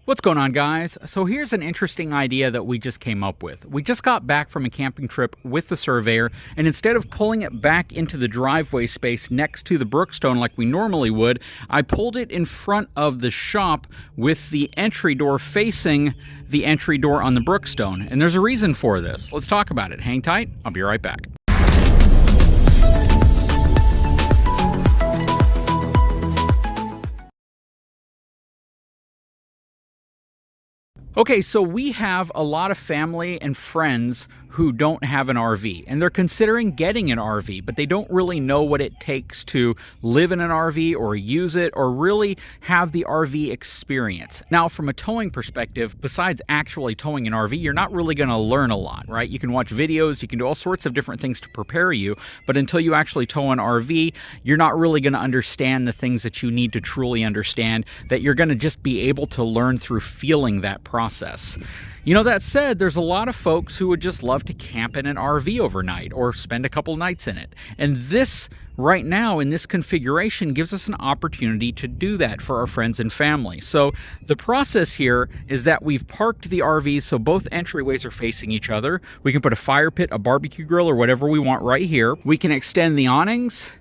What's going on, guys? So here's an interesting idea that we just came up with. We just got back from a camping trip with the Surveyor, and instead of pulling it back into the driveway space next to the Brookstone like we normally would, I pulled it in front of the shop with the entry door facing the entry door on the Brookstone. And there's a reason for this. Let's talk about it. Hang tight. I'll be right back. Okay, so we have a lot of family and friends who don't have an RV, and they're considering getting an RV, but they don't really know what it takes to live in an RV or use it or really have the RV experience. Now, from a towing perspective, besides actually towing an RV, you're not really going to learn a lot, right? You can watch videos, you can do all sorts of different things to prepare you, but until you actually tow an RV, you're not really going to understand the things that you need to truly understand, that you're going to just be able to learn through feeling that process. You know, that said, there's a lot of folks who would just love to camp in an RV overnight or spend a couple nights in it. And this, right now, in this configuration, gives us an opportunity to do that for our friends and family. So the process here is that we've parked the RVs so both entryways are facing each other. We can put a fire pit, a barbecue grill, or whatever we want right here. We can extend the awnings.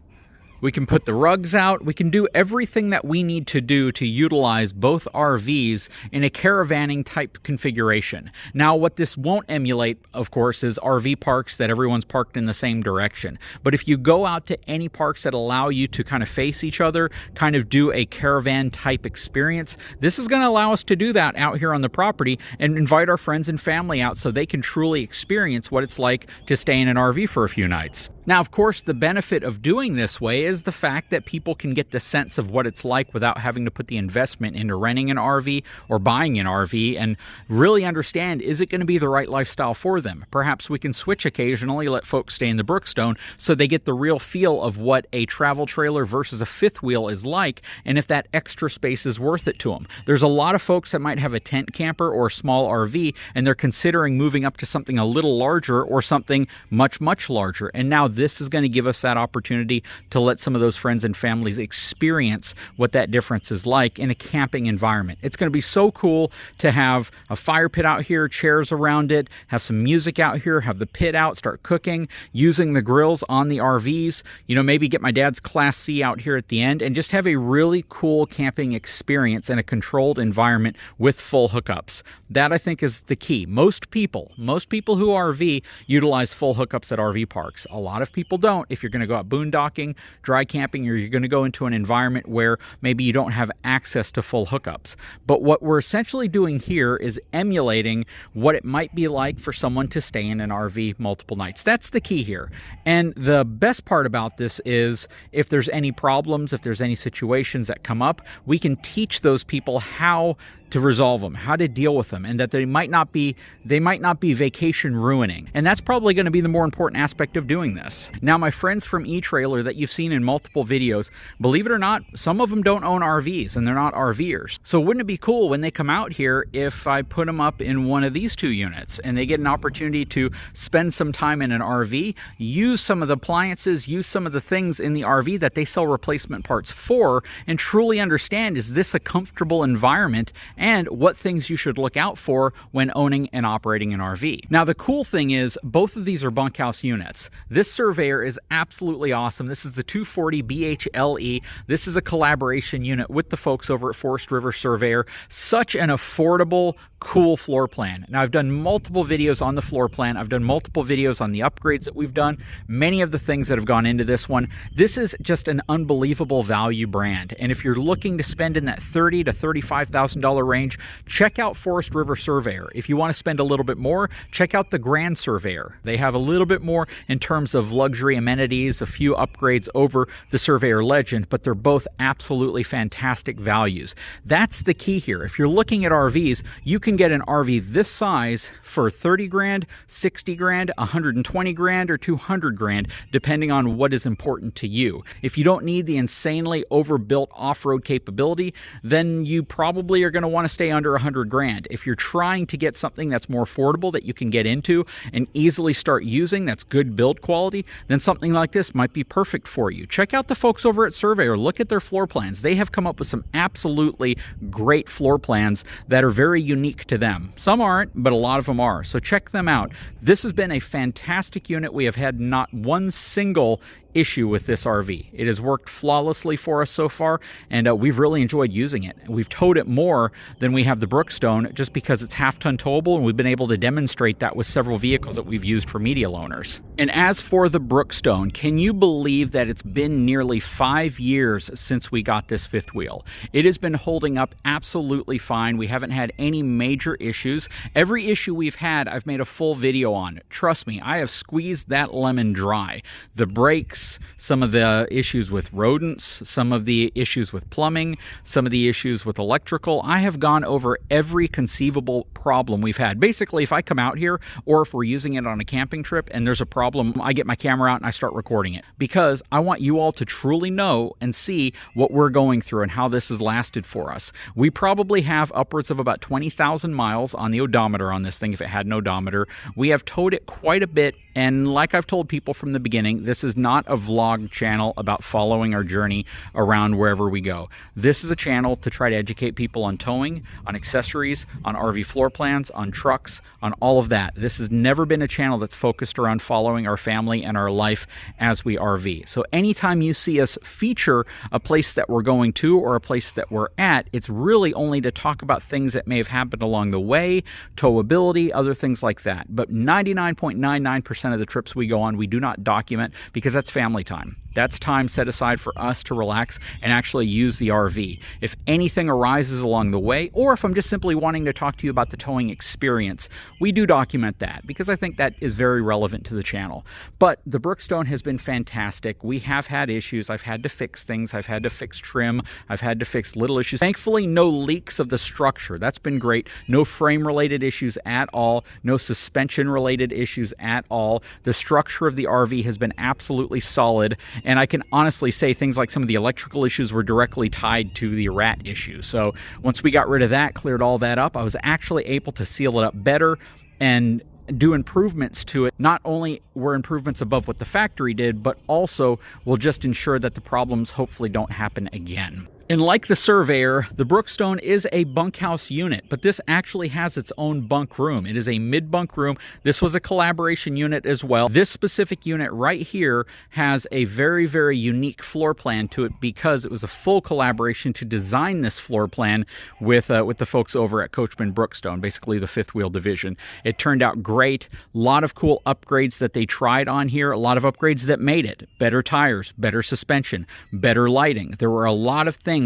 We can put the rugs out. We can do everything that we need to do to utilize both RVs in a caravanning type configuration. Now, what this won't emulate, of course, is RV parks that everyone's parked in the same direction. But if you go out to any parks that allow you to kind of face each other, kind of do a caravan type experience, this is going to allow us to do that out here on the property and invite our friends and family out so they can truly experience what it's like to stay in an RV for a few nights. Now, of course, the benefit of doing this way is the fact that people can get the sense of what it's like without having to put the investment into renting an RV or buying an RV and really understand, is it going to be the right lifestyle for them? Perhaps we can switch occasionally, let folks stay in the Brookstone so they get the real feel of what a travel trailer versus a fifth wheel is like, and if that extra space is worth it to them. There's a lot of folks that might have a tent camper or a small RV, and they're considering moving up to something a little larger or something much, much larger. And now this is going to give us that opportunity to let some of those friends and families experience what that difference is like in a camping environment. It's going to be so cool to have a fire pit out here, chairs around it, have some music out here, have the pit out, start cooking, using the grills on the RVs, you know, maybe get my dad's Class C out here at the end and just have a really cool camping experience in a controlled environment with full hookups. That, I think, is the key. Most people who RV utilize full hookups at RV parks. A lot of people don't. If you're going to go out boondocking, dry camping, or you're going to go into an environment where maybe you don't have access to full hookups. But what we're essentially doing here is emulating what it might be like for someone to stay in an RV multiple nights. That's the key here. And the best part about this is if there's any problems, if there's any situations that come up, we can teach those people how to resolve them, how to deal with them, and that they might not be vacation ruining. And that's probably going to be the more important aspect of doing this. Now, my friends from eTrailer that you've seen in multiple videos, believe it or not, some of them don't own RVs and they're not RVers. So wouldn't it be cool when they come out here if I put them up in one of these two units and they get an opportunity to spend some time in an RV, use some of the appliances, use some of the things in the RV that they sell replacement parts for, and truly understand, is this a comfortable environment, and what things you should look out for when owning and operating an RV. Now, the cool thing is both of these are bunkhouse units. This Surveyor is absolutely awesome. This is the 240 BHLE. This is a collaboration unit with the folks over at Forest River Surveyor. Such an affordable, cool floor plan. Now, I've done multiple videos on the floor plan. I've done multiple videos on the upgrades that we've done, many of the things that have gone into this one. This is just an unbelievable value brand. And if you're looking to spend in that $30,000 to $35,000 range, check out Forest River Surveyor. If you want to spend a little bit more, check out the Grand Surveyor. They have a little bit more in terms of luxury amenities, a few upgrades over the Surveyor Legend, but they're both absolutely fantastic values. That's the key here. If you're looking at RVs, you can get an RV this size for 30 grand, 60 grand, 120 grand, or 200 grand, depending on what is important to you. If you don't need the insanely overbuilt off-road capability, then you probably are going to want to stay under 100 grand. If you're trying to get something that's more affordable that you can get into and easily start using, that's good build quality, then something like this might be perfect for you. you. Check out the folks over at Surveyor. Look at their floor plans. They have come up with some absolutely great floor plans that are very unique to them. Some aren't, but a lot of them are. So check them out. This has been a fantastic unit. We have had not one single issue with this RV. It has worked flawlessly for us so far, and we've really enjoyed using it. We've towed it more than we have the Brookstone just because it's half-ton towable, and we've been able to demonstrate that with several vehicles that we've used for media loaners. And as for the Brookstone, can you believe that it's been nearly 5 years since we got this fifth wheel? It has been holding up absolutely fine. We haven't had any major issues. Every issue we've had, I've made a full video on. Trust me, I have squeezed that lemon dry. The brakes, some of the issues with rodents, some of the issues with plumbing, some of the issues with electrical. I have gone over every conceivable problem we've had. Basically, if I come out here or if we're using it on a camping trip and there's a problem, I get my camera out and I start recording it because I want you all to truly know and see what we're going through and how this has lasted for us. We probably have upwards of about 20,000 miles on the odometer on this thing if it had an odometer. We have towed it quite a bit, and like I've told people from the beginning, this is not a vlog channel about following our journey around wherever we go. This is a channel to try to educate people on towing, on accessories, on RV floor plans, on trucks, on all of that. This has never been a channel that's focused around following our family and our life as we RV. So anytime you see us feature a place that we're going to or a place that we're at, it's really only to talk about things that may have happened along the way, towability, other things like that. But 99.99% of the trips we go on, we do not document because that's family time. That's time set aside for us to relax and actually use the RV. If anything arises along the way, or if I'm just simply wanting to talk to you about the towing experience, we do document that because I think that is very relevant to the channel. But the Brookstone has been fantastic. We have had issues. I've had to fix things. I've had to fix trim. I've had to fix little issues. Thankfully, no leaks of the structure. That's been great. No frame-related issues at all. No suspension-related issues at all. The structure of the RV has been absolutely solid. And I can honestly say things like some of the electrical issues were directly tied to the rat issues. So once we got rid of that, cleared all that up, I was actually able to seal it up better and do improvements to it. Not only were improvements above what the factory did, but also will just ensure that the problems hopefully don't happen again. And like the Surveyor, the Brookstone is a bunkhouse unit, but this actually has its own bunk room. It is a mid-bunk room. This was a collaboration unit as well. This specific unit right here has a very, very unique floor plan to it because it was a full collaboration to design this floor plan with the folks over at Coachmen Brookstone, basically the fifth wheel division. It turned out great. A lot of cool upgrades that they tried on here, a lot of upgrades that made it. Better tires, better suspension, better lighting. There were a lot of things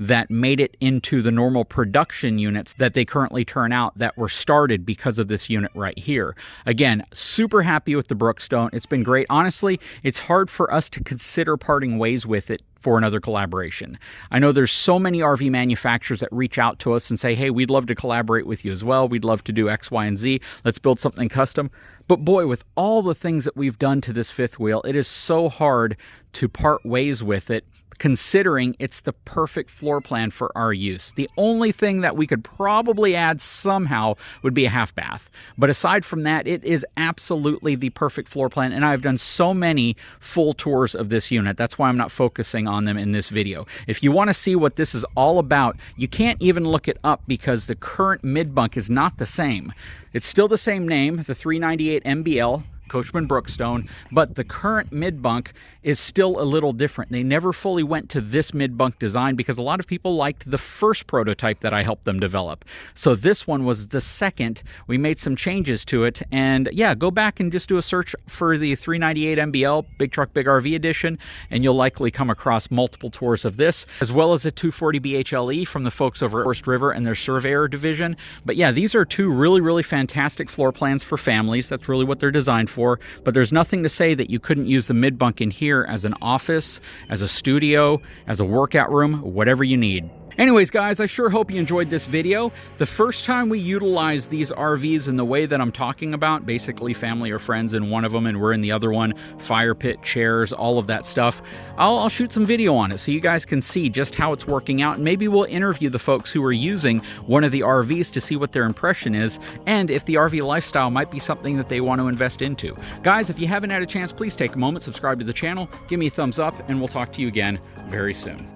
that made it into the normal production units that they currently turn out that were started because of this unit right here. Again, super happy with the Brookstone. It's been great. Honestly, it's hard for us to consider parting ways with it for another collaboration. I know there's so many RV manufacturers that reach out to us and say, hey, we'd love to collaborate with you as well. We'd love to do X, Y, and Z. Let's build something custom. But boy, with all the things that we've done to this fifth wheel, it is so hard to part ways with it, considering it's the perfect floor plan for our use. The only thing that we could probably add somehow would be a half bath. But aside from that, it is absolutely the perfect floor plan, and I've done so many full tours of this unit. That's why I'm not focusing on them in this video. If you want to see what this is all about, you can't even look it up because the current mid-bunk is not the same. It's still the same name, the 398 MBL, Coachmen Brookstone, but the current mid-bunk is still a little different. They never fully went to this mid-bunk design because a lot of people liked the first prototype that I helped them develop. So this one was the second. We made some changes to it, and yeah, go back and just do a search for the 398 MBL Big Truck Big RV Edition, and you'll likely come across multiple tours of this, as well as a 240 BHLE from the folks over at Forest River and their Surveyor division. But yeah, these are two really, really fantastic floor plans for families. That's really what they're designed for. But there's nothing to say that you couldn't use the mid-bunk in here as an office, as a studio, as a workout room, whatever you need. Anyways, guys, I sure hope you enjoyed this video. The first time we utilized these RVs in the way that I'm talking about, basically family or friends in one of them and we're in the other one, fire pit, chairs, all of that stuff, I'll shoot some video on it so you guys can see just how it's working out, and maybe we'll interview the folks who are using one of the RVs to see what their impression is and if the RV lifestyle might be something that they want to invest into. to. Guys, if you haven't had a chance, please take a moment, subscribe to the channel, give me a thumbs up, and we'll talk to you again very soon.